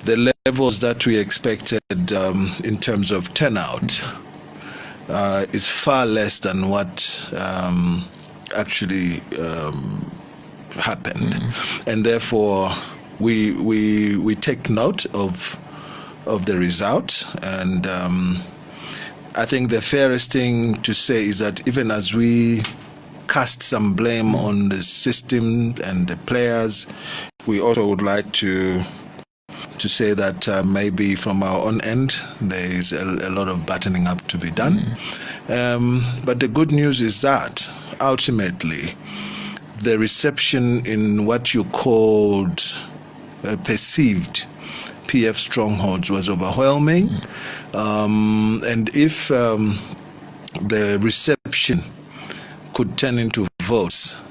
the levels that we expected in terms of turnout is far less than what actually happened, and therefore we take note of the result. And I think the fairest thing to say is that even as we cast some blame on the system and the players, we also would like to say that maybe from our own end there is a lot of buttoning up to be done. But the good news is that ultimately the reception in what you called perceived PF strongholds was overwhelming. And if the reception could turn into votes,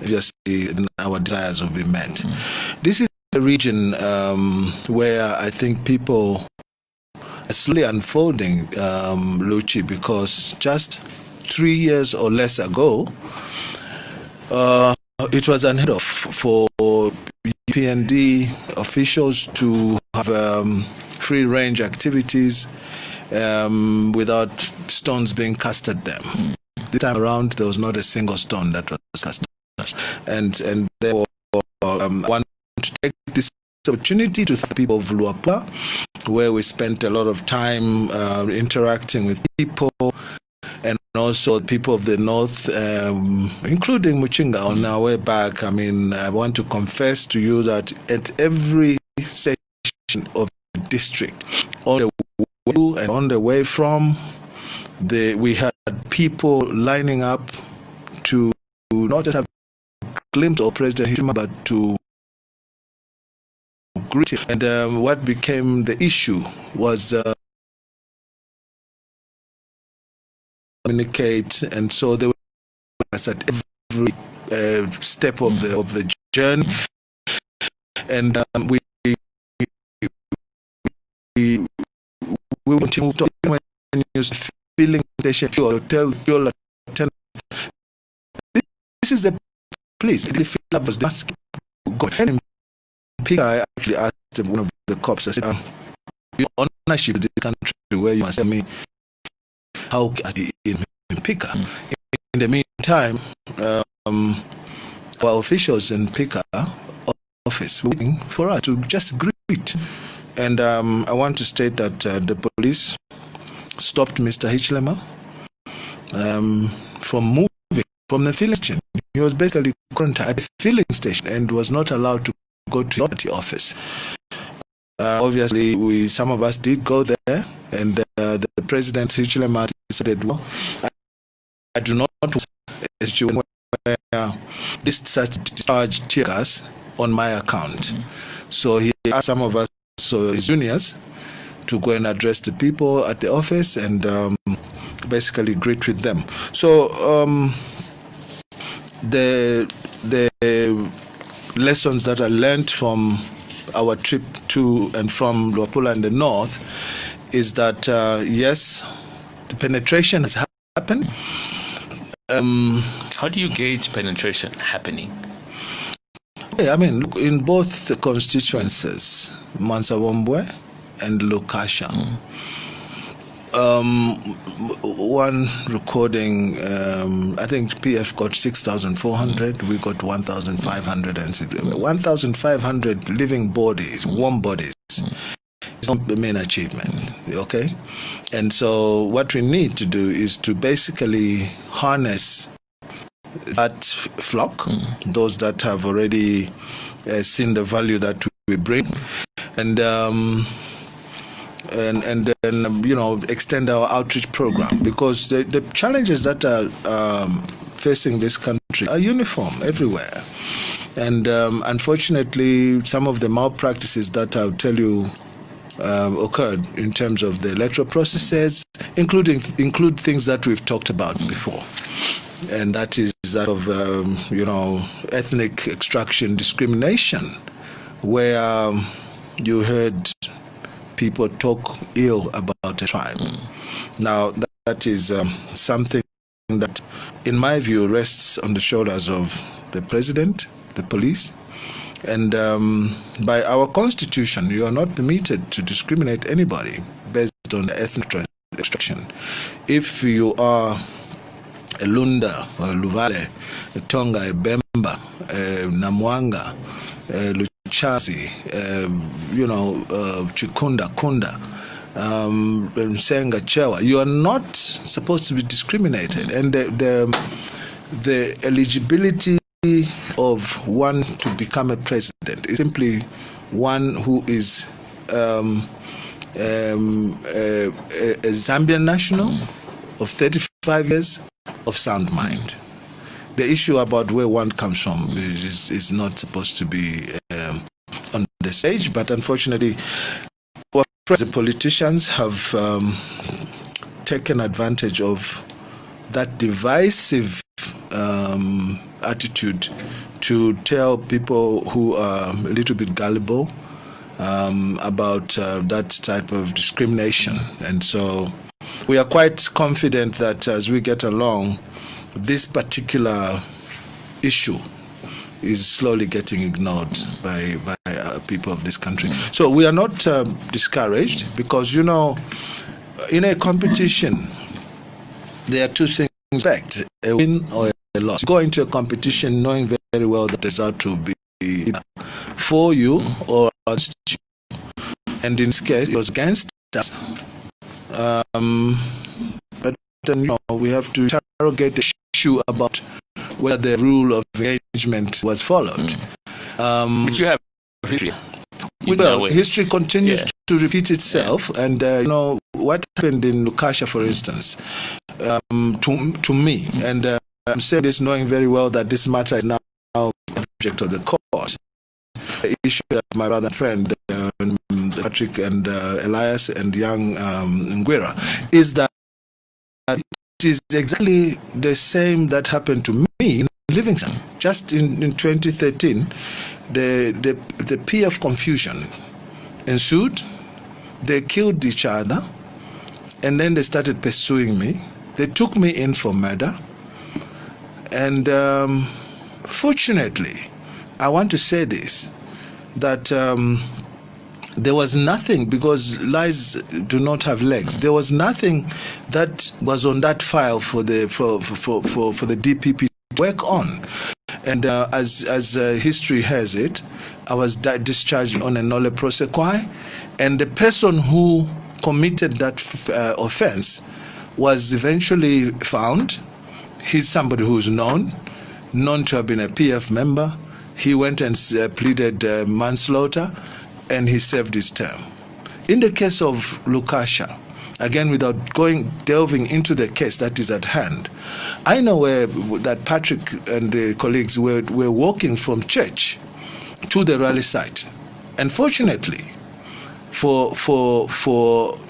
obviously our desires will be met. This is a region where I think people are slowly unfolding, Luchi, because just 3 years or less ago, it was unheard of for PND officials to have free-range activities without stones being cast at them. This time around, there was not a single stone that was cast. And therefore, I want to take this opportunity to thank people of Luapula, where we spent a lot of time interacting with people, and also people of the north, including Muchinga on our way back. I mean, I want to confess to you that at every section of the district, on the way to and on the way from, we had people lining up to not just have a glimpse of President Hichilema, but to greet him. And what became the issue was communicate, and so they were at every step of the journey, and we want to move to when you filling station or tell your attendant, this is the place. It fill up was the go ahead and pick. I actually asked one of the cops, I said, your ownership of the country where you must tell me how in Pika. In the meantime, our officials in Pika office were waiting for us to just greet. And I want to state that the police stopped Mr. Hichilema from moving from the filling station. He was basically quarantined at the filling station and was not allowed to go to the office. Obviously, some of us did go there, and the President Hichilema decided, well, I do not want a situation where this such charge tear gas on my account. So he asked some of us, so his juniors, to go and address the people at the office and basically greet with them. So the lessons that I learned from our trip to and from Luapula in the north is that yes, the penetration has happened. How do you gauge penetration happening? I mean, in both the constituencies, Mansawombwe and Lukasha, one recording, I think PF got 6,400, we got 1,500, and 1,500 living bodies, warm bodies. It's not the main achievement, okay? And so what we need to do is to basically harness that flock, those that have already seen the value that we bring, and then extend our outreach program, because the challenges that are facing this country are uniform everywhere. And unfortunately, some of the malpractices that I'll tell you occurred in terms of the electoral processes include things that we've talked about before. And that is that of, ethnic extraction discrimination, where you heard people talk ill about a tribe. Now, that is something that, in my view, rests on the shoulders of the president, the police, And by our constitution, you are not permitted to discriminate anybody based on the ethnic extraction. If you are a Lunda, or a Luvale, a Tonga, a Bemba, a Namwanga, a Luchasi, Chikunda, Kunda, Msenga, Chewa, you are not supposed to be discriminated. And the eligibility of one to become a president is simply one who is a Zambian national of 35 years of sound mind. The issue about where one comes from is not supposed to be on the stage, but unfortunately, the politicians have taken advantage of that divisive attitude to tell people who are a little bit gullible about that type of discrimination. And so we are quite confident that as we get along, this particular issue is slowly getting ignored by people of this country. So we are not discouraged because, in a competition, there are two things: a win or a loss. You go into a competition knowing very well that the result will be either for you or against you. And in this case, it was against us. But then, we have to interrogate the issue about whether the rule of engagement was followed. But you have history. History continues to repeat itself, and what happened in Lukasha, for instance, to me, and I'm saying this knowing very well that this matter is now object of the court. The issue that my brother and friend Patrick and Elias and young Ngwira is that it is exactly the same that happened to me in Livingston. Just in 2013, the PF confusion ensued. They killed each other, and then they started pursuing me. They took me in for murder. And fortunately, I want to say this, that there was nothing, because lies do not have legs. There was nothing that was on that file for the DPP to work on. And as history has it, I was discharged on a nolle prosequi, and the person who committed that offense was eventually found. He's somebody who's known to have been a PF member. He went and pleaded manslaughter, and he served his term. In the case of Lukasha, again, without delving into the case that is at hand, I know that Patrick and the colleagues were walking from church to the rally site. And fortunately, for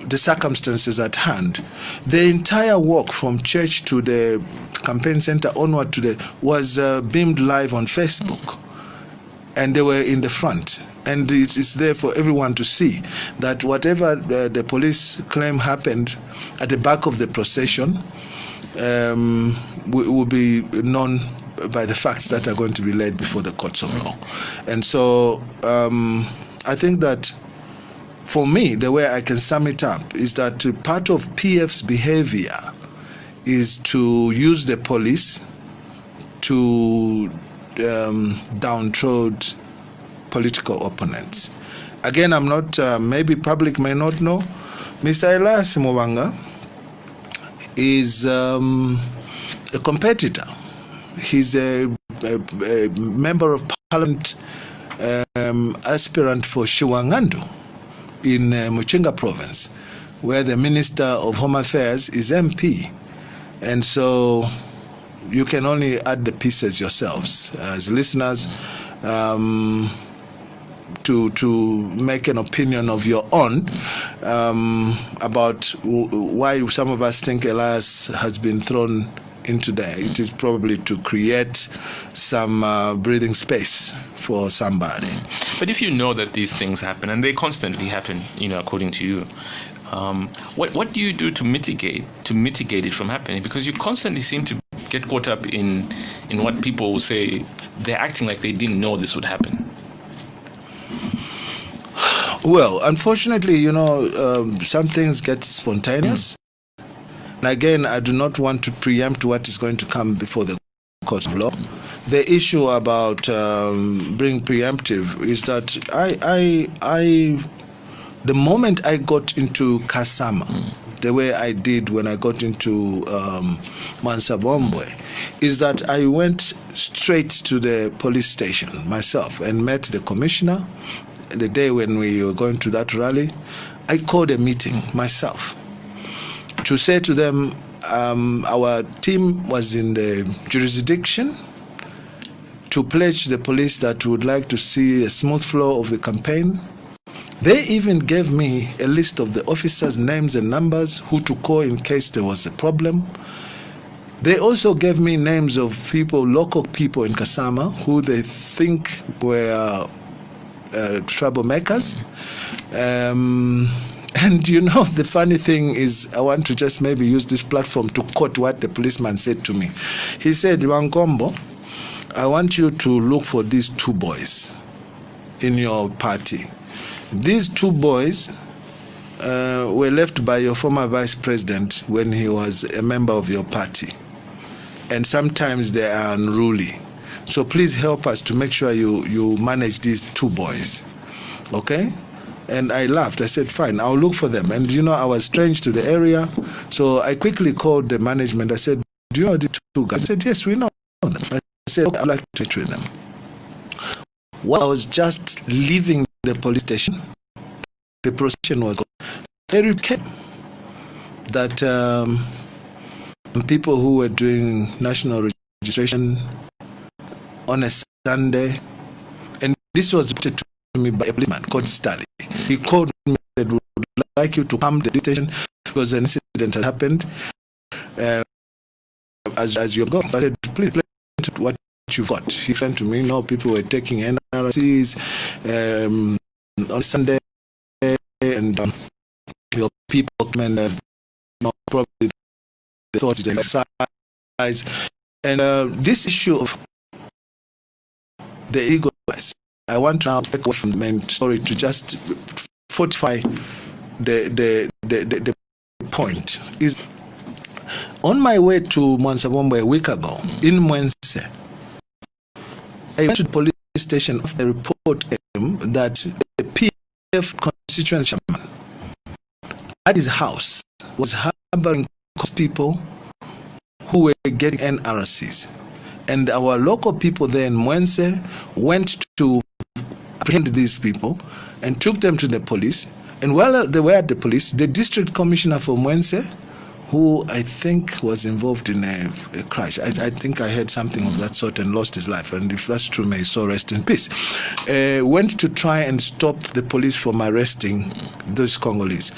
the circumstances at hand, the entire walk from church to the campaign center onward was beamed live on Facebook, and they were in the front, and it's there for everyone to see that whatever the police claim happened at the back of the procession will be known by the facts that are going to be laid before the courts of law. And so I think that for me, the way I can sum it up is that part of PF's behavior is to use the police to downtrod political opponents. Again, I'm not, maybe public may not know, Mr. Elias Mwanga is a competitor. He's a member of parliament aspirant for Shiwangandu in Muchinga province, where the Minister of Home Affairs is MP. And so you can only add the pieces yourselves as listeners to make an opinion of your own about why some of us think Elias has been thrown into there. It is probably to create some breathing space for somebody. But if you know that these things happen, and they constantly happen, according to you, what do you do to mitigate it from happening? Because you constantly seem to get caught up in what people will say. They're acting like they didn't know this would happen. Well, unfortunately, some things get spontaneous. And again, I do not want to preempt what is going to come before the court of law. The issue about being preemptive is that the moment I got into Kasama, the way I did when I got into Mansabombwe, is that I went straight to the police station myself and met the commissioner. The day when we were going to that rally, I called a meeting myself to say to them, our team was in the jurisdiction to pledge the police that we would like to see a smooth flow of the campaign. They even gave me a list of the officers' names and numbers, who to call in case there was a problem. They also gave me names of people, local people in Kasama, who they think were troublemakers. And the funny thing is, I want to just maybe use this platform to quote what the policeman said to me. He said, Nkombo, I want you to look for these two boys in your party. These two boys were left by your former vice president when he was a member of your party. And sometimes they are unruly. So please help us to make sure you manage these two boys. Okay? And I laughed. I said, fine, I'll look for them. And, I was strange to the area. So I quickly called the management. I said, do you know the two guys? I said, yes, we know them. I said, okay, I'd like to meet with them. While I was just leaving the police station, the procession was going. They came that people who were doing national registration on a Sunday, and this was reported to me by a policeman called Stanley. He called me and said, would like you to come to the station because an incident has happened as you're going. I said, please what you got. He said to me, no, people were taking NRCs on Sunday, and your people came and probably they thought it's an exercise. And this issue of the ego, I want to now take away from the main story to just fortify the point. Is on my way to Mwansabombe a week ago, in Mwense, I went to the police station after a report came that the PF constituency chairman at his house was harboring people who were getting NRCs. And our local people there in Mwense went to apprehend these people and took them to the police. And while they were at the police, the district commissioner for Mwense, who I think was involved in a crash, I think I heard something of that sort, and lost his life. And if that's true, may his soul rest in peace. Went to try and stop the police from arresting those Congolese.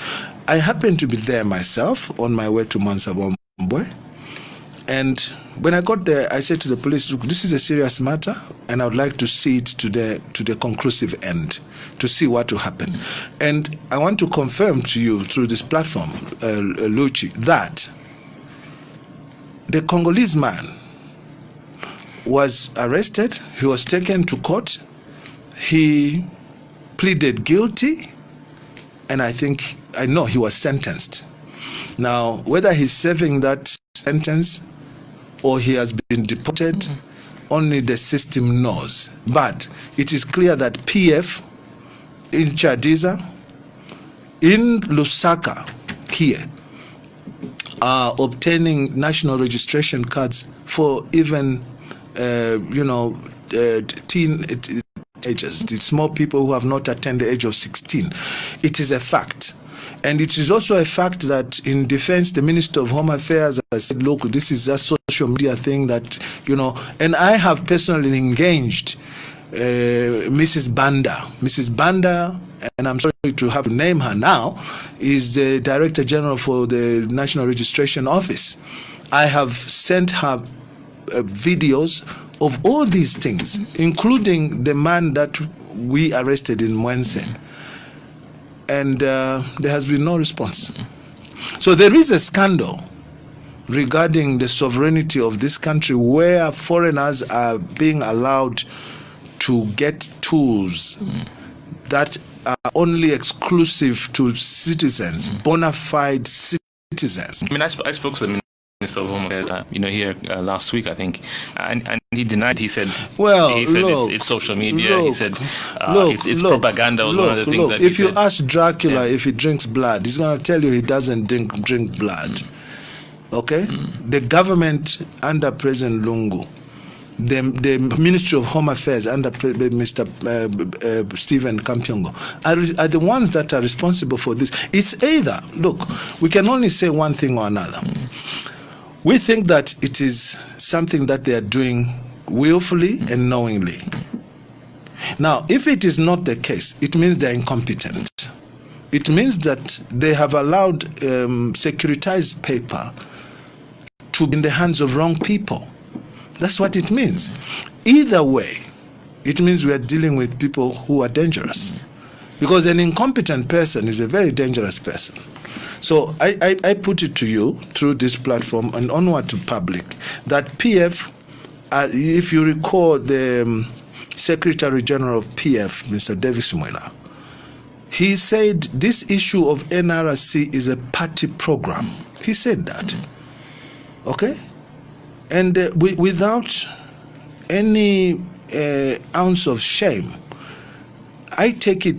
I happened to be there myself on my way to Mansabombwe. And when I got there, I said to the police, look, this is a serious matter, and I would like to see it to the conclusive end, to see what will happen. And I want to confirm to you through this platform, Luchi, that the Congolese man was arrested, he was taken to court, he pleaded guilty, and I know he was sentenced. Now, whether he's serving that sentence or he has been deported, only the system knows. But it is clear that PF in Chadiza, in Lusaka here, are obtaining national registration cards for even, teenagers, the small people who have not attained the age of 16. It is a fact. And it is also a fact that in defense, the Minister of Home Affairs has said, look, this is a social media thing that, and I have personally engaged Mrs. Banda. Mrs. Banda, and I'm sorry to have to name her now, is the Director General for the National Registration Office. I have sent her videos of all these things, including the man that we arrested in Mwense. And there has been no response. So there is a scandal regarding the sovereignty of this country where foreigners are being allowed to get tools that are only exclusive to citizens, bona fide citizens. I mean, I spoke to the Minister of Home Affairs, here last week, I think, and he denied. He said, it's social media. He said it's propaganda. Was one of the things that if you ask Dracula if he drinks blood, he's going to tell you he doesn't drink blood. Okay, the government under President Lungu, the Ministry of Home Affairs under Mr. Stephen Kampyongo are the ones that are responsible for this. It's either, look, we can only say one thing or another. We think that it is something that they are doing willfully and knowingly. Now, if it is not the case, it means they're incompetent. It means that they have allowed securitized paper to be in the hands of wrong people. That's what it means. Either way, it means we are dealing with people who are dangerous. Because an incompetent person is a very dangerous person. So I put it to you through this platform and onward to public that PF, if you recall the Secretary General of PF, Mr. Davis Mwela, he said this issue of NRC is a party program. He said that. Okay? And without any ounce of shame, I take it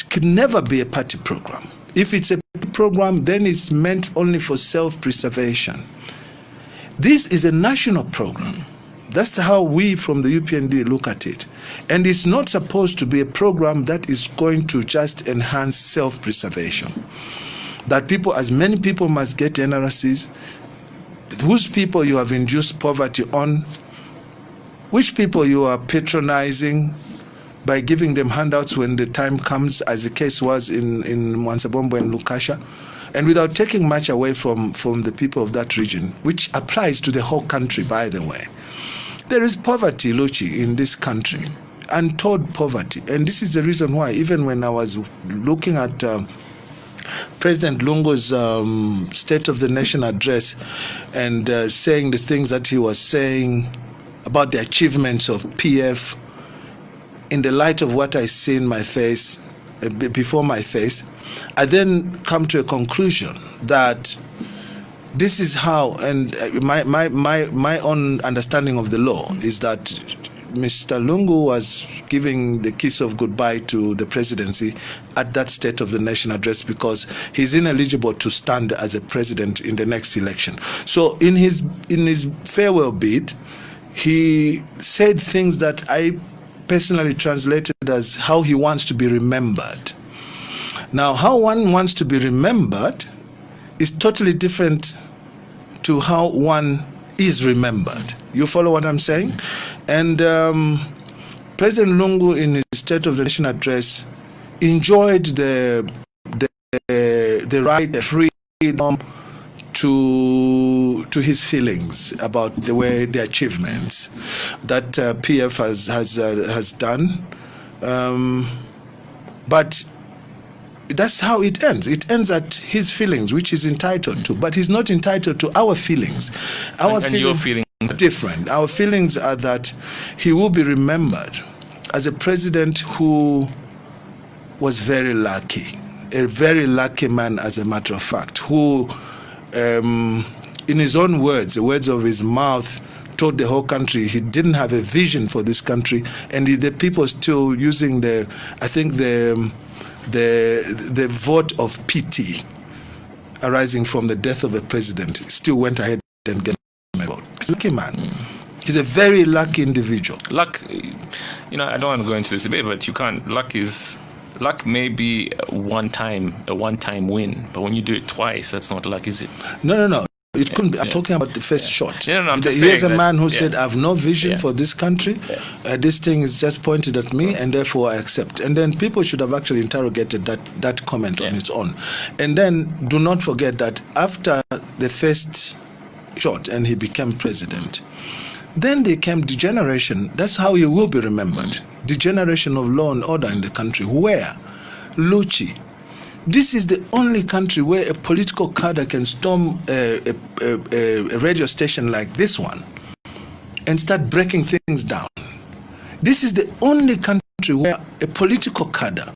could never be a party program. If it's a program, then it's meant only for self-preservation. This is a national program. That's how we from the UPND look at it. And it's not supposed to be a program that is going to just enhance self-preservation. That as many people must get NRCs, whose people you have induced poverty on, which people you are patronizing by giving them handouts when the time comes, as the case was in Mwansabombo and Lukasha, and without taking much away from the people of that region, which applies to the whole country, by the way. There is poverty, Luchi, in this country, untold poverty. And this is the reason why, even when I was looking at President Lungu's State of the Nation address and saying the things that he was saying about the achievements of PF, in the light of what I see in my face, before my face, I then come to a conclusion that this is how, and my own understanding of the law is that Mr. Lungu was giving the kiss of goodbye to the presidency at that State of the Nation address because he's ineligible to stand as a president in the next election. So in his farewell bid, he said things that I personally translated as how he wants to be remembered. Now, how one wants to be remembered is totally different to how one is remembered. You follow what I'm saying? And President Lungu, in his State of the Nation address, enjoyed the right, the freedom to his feelings about the achievements that PF has done, but that's how it ends. It ends at his feelings, which he's entitled to, but he's not entitled to our feelings. And your feelings are different. Our feelings are that he will be remembered as a president who was very lucky, a very lucky man, as a matter of fact, who in his own words, the words of his mouth, told the whole country he didn't have a vision for this country, and the people still using the vote of pity arising from the death of a president still went ahead and get him a vote. He's a lucky man. He's a very lucky individual. Luck, I don't want to go into this debate, but you can't. Luck may be a one-time win, but when you do it twice, that's not luck, is it? No. It couldn't be. I'm talking about the first shot. No, I'm just Here's saying a man who said, I have no vision for this country. This thing is just pointed at me, and therefore I accept. And then people should have actually interrogated that comment on its own. And then do not forget that after the first shot and he became president, then there came degeneration. That's how he will be remembered. Degeneration of law and order in the country. Where? Luchi. This is the only country where a political cadre can storm a radio station like this one and start breaking things down. This is the only country where a political cadre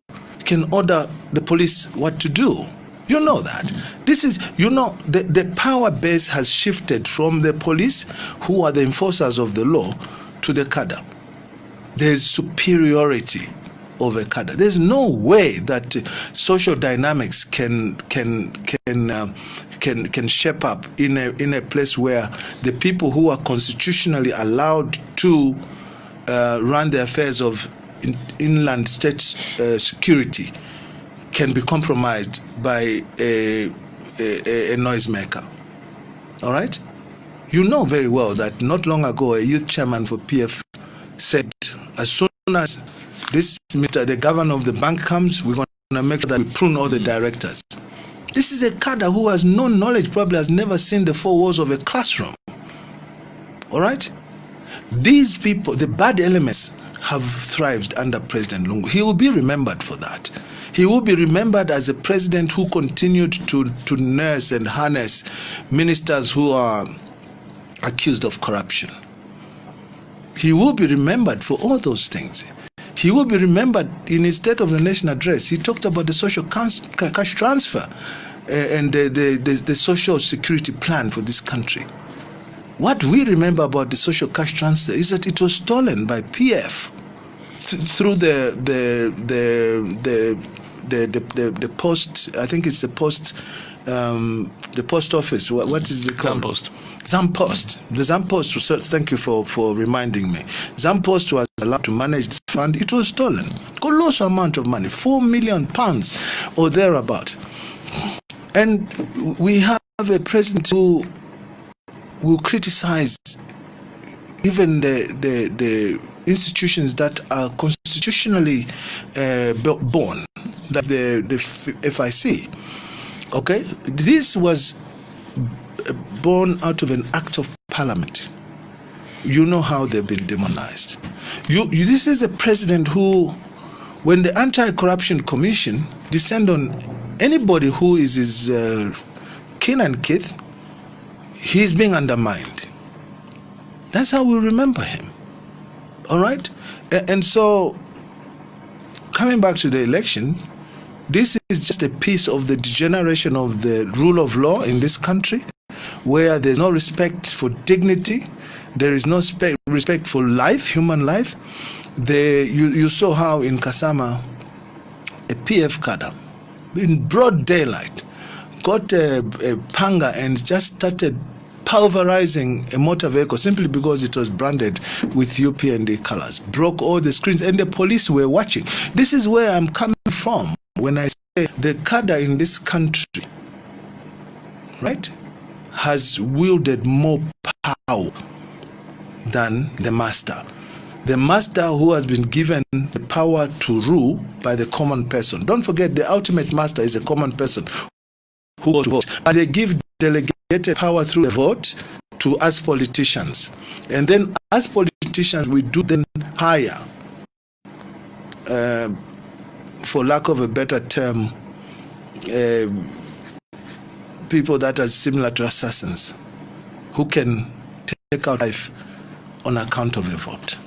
can order the police what to do. You know that. This is, the power base has shifted from the police, who are the enforcers of the law, to the cadre. There's superiority over cadre. There's no way that social dynamics can shape up in a place where the people who are constitutionally allowed to run the affairs of inland state security can be compromised by a noisemaker. All right? You know very well that not long ago a youth chairman for PF said, as soon as the governor of the bank comes, we're going to make sure that we prune all the directors. This is a cadre who has no knowledge, probably has never seen the four walls of a classroom. All right? These people, the bad elements, have thrived under President Lungu. He will be remembered for that. He will be remembered as a president who continued to nurse and harness ministers who are accused of corruption. He will be remembered for all those things. He will be remembered in his State of the Nation address. He talked about the social cash transfer and the social security plan for this country. What we remember about the social cash transfer is that it was stolen by PF through the post. I think it's the post office. What is it called? Zampost. The Zampost. Thank you for reminding me. Zampost was allowed to manage this fund. It was stolen. Colossal amount of money, £4 million or thereabout. And we have a president who will criticize even the institutions that are constitutionally born, like the FIC. Okay, this was born out of an act of parliament. You know how they've been demonized. This is a president who, when the Anti-Corruption Commission descend on anybody who is his kin and kith, he's being undermined. That's how we remember him. All right? And so, coming back to the election, this is just a piece of the degeneration of the rule of law in this country, where there's no respect for dignity, there is no respect for life, human life. You saw how in Kasama, a PF cadre, in broad daylight, got a panga and just started pulverizing a motor vehicle simply because it was branded with UPND colors. Broke all the screens, and the police were watching. This is where I'm coming from when I say the cadre in this country, right, has wielded more power than the master. The master who has been given the power to rule by the common person. Don't forget, the ultimate master is a common person who goes to vote. And they give delegated power through the vote to us politicians. And then as politicians, we do then hire, for lack of a better term, people that are similar to assassins who can take out life on account of a vote.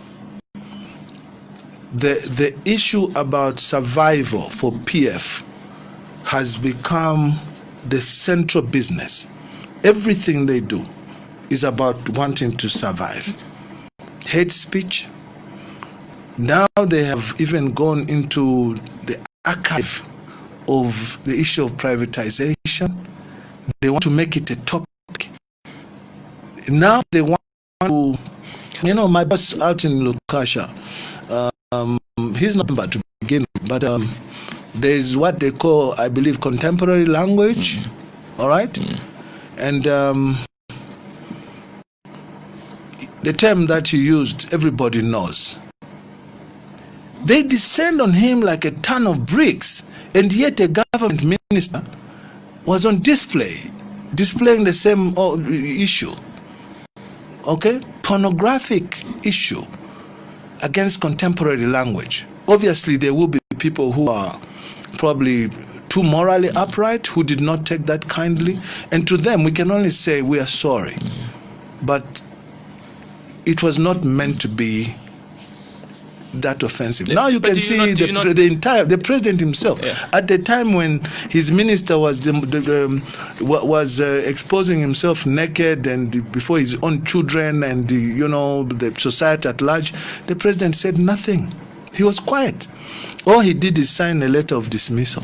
The issue about survival for PF has become the central business. Everything they do is about wanting to survive. Hate speech. Now they have even gone into the archive of the issue of privatization. They want to make it a topic. Now they want to, my boss out in Lukasha, he's not number to begin with, but there's what they call, I believe, contemporary language, all right? And the term that he used, everybody knows. They descend on him like a ton of bricks, and yet a government minister was on display, displaying the same issue, okay? Pornographic issue against contemporary language. Obviously, there will be people who are probably too morally upright, who did not take that kindly, and to them we can only say we are sorry. But it was not meant to be that offensive. Now you can see the president himself at the time when his minister was exposing himself naked and before his own children and the society at large. The president said nothing. He was quiet. All he did is sign a letter of dismissal.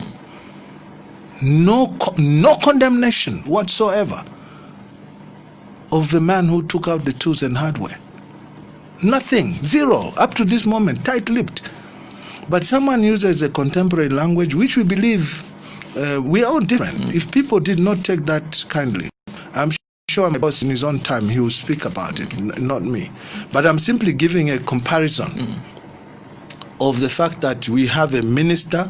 No condemnation whatsoever of the man who took out the tools and hardware. Nothing, zero, up to this moment, tight-lipped. But someone uses a contemporary language, which we believe we are all different. If people did not take that kindly, I'm sure my boss in his own time, he will speak about it, not me. But I'm simply giving a comparison of the fact that we have a minister,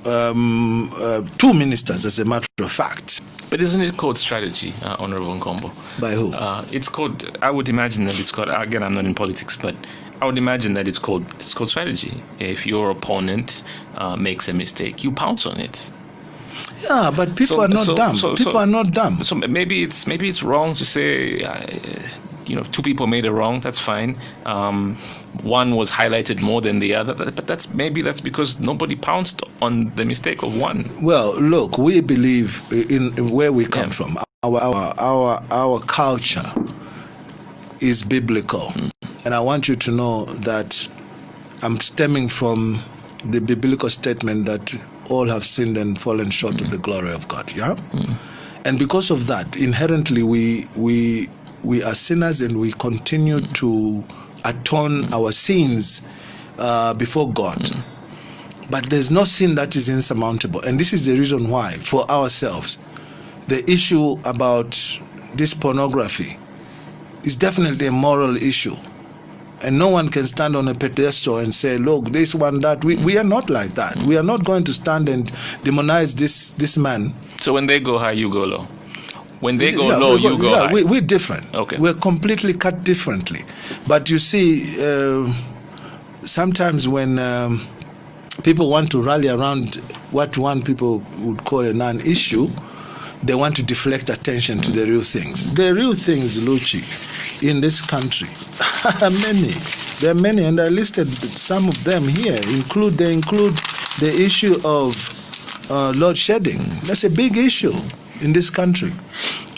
two ministers, as a matter of fact. But isn't it called strategy, Honorable Nkombo? By who? It's called, I would imagine that it's called, again, I'm not in politics, but I would imagine that it's called strategy. If your opponent makes a mistake, you pounce on it. Yeah, but people are not dumb. People are not dumb. So maybe it's wrong to say, two people made a wrong. That's fine. One was highlighted more than the other, but that's because nobody pounced on the mistake of one. Well, look, we believe in where we come from. Our culture is biblical, and I want you to know that I'm stemming from the biblical statement that all have sinned and fallen short of the glory of God. Yeah, and because of that, inherently we are sinners, and we continue to atone our sins before God. But there's no sin that is insurmountable, and this is the reason why, for ourselves, the issue about this pornography is definitely a moral issue. And no one can stand on a pedestal and say, look, this one, that. We are not like that. We are not going to stand and demonize this man. So when they go high, you go low. When they go low, you go high. We're different. Okay. We're completely cut differently. But you see, sometimes when people want to rally around what one people would call a non-issue, they want to deflect attention to the real things. The real things, Luchi, in this country are many. There are many, and I listed some of them here. They include the issue of load shedding. That's a big issue in this country.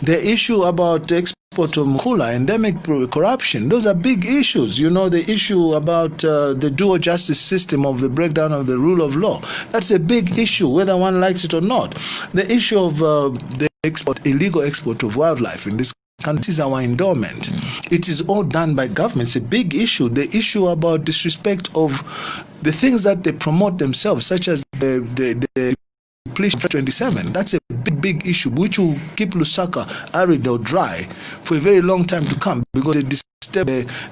The issue about the export of mukula, endemic corruption, those are big issues. The issue about the dual justice system of the breakdown of the rule of law, that's a big issue, whether one likes it or not. The issue of the illegal export of wildlife in this country, this is our endowment. It is all done by government. It's a big issue. The issue about disrespect of the things that they promote themselves, such as the Police 27, that's a big issue which will keep Lusaka arid or dry for a very long time to come, because they disturb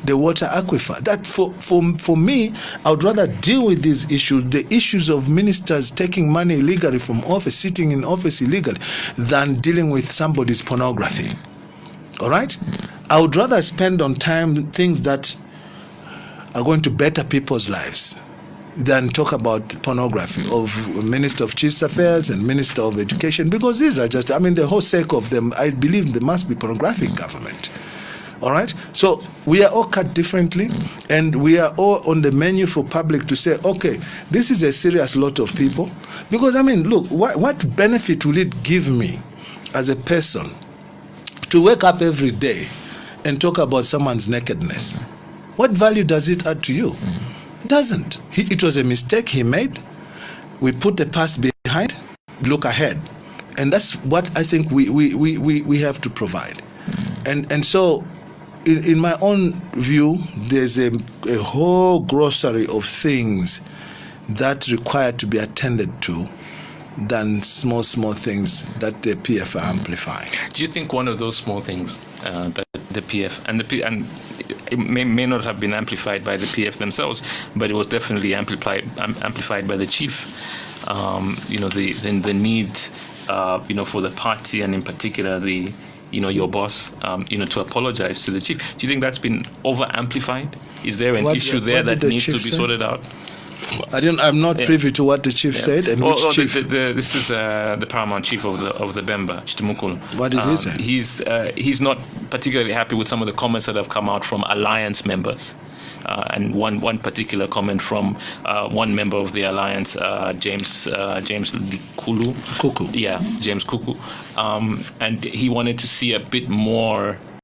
the water aquifer. That for me, I would rather deal with these issues, the issues of ministers taking money illegally from office, sitting in office illegally, than dealing with somebody's pornography. All right? I would rather spend on time things that are going to better people's lives than talk about pornography of Minister of Chiefs Affairs and Minister of Education, because these are just, the whole sake of them, I believe there must be pornographic government. All right? So we are all cut differently, and we are all on the menu for public to say, okay, this is a serious lot of people. Because, look, what benefit will it give me as a person to wake up every day and talk about someone's nakedness? What value does it add to you? It doesn't. It was a mistake he made. We put the past behind, look ahead. And that's what I think we have to provide. And so, in my own view, there's a whole grocery of things that require to be attended to than small things that the PF are amplifying. Do you think one of those small things that the PF and it may not have been amplified by the PF themselves, but it was definitely amplified by the chief? The need, for the party, and in particular your boss, to apologize to the chief. Do you think that's been over amplified? Is there an issue there that needs to be sorted out? I'm not privy to what the chief said. And which chief? This is the paramount chief of the Bemba, Chitimukulu. What did he say? He's not particularly happy with some of the comments that have come out from alliance members, and one particular comment from one member of the alliance, James Kuku. Yeah, James Kuku, and he wanted to see a bit more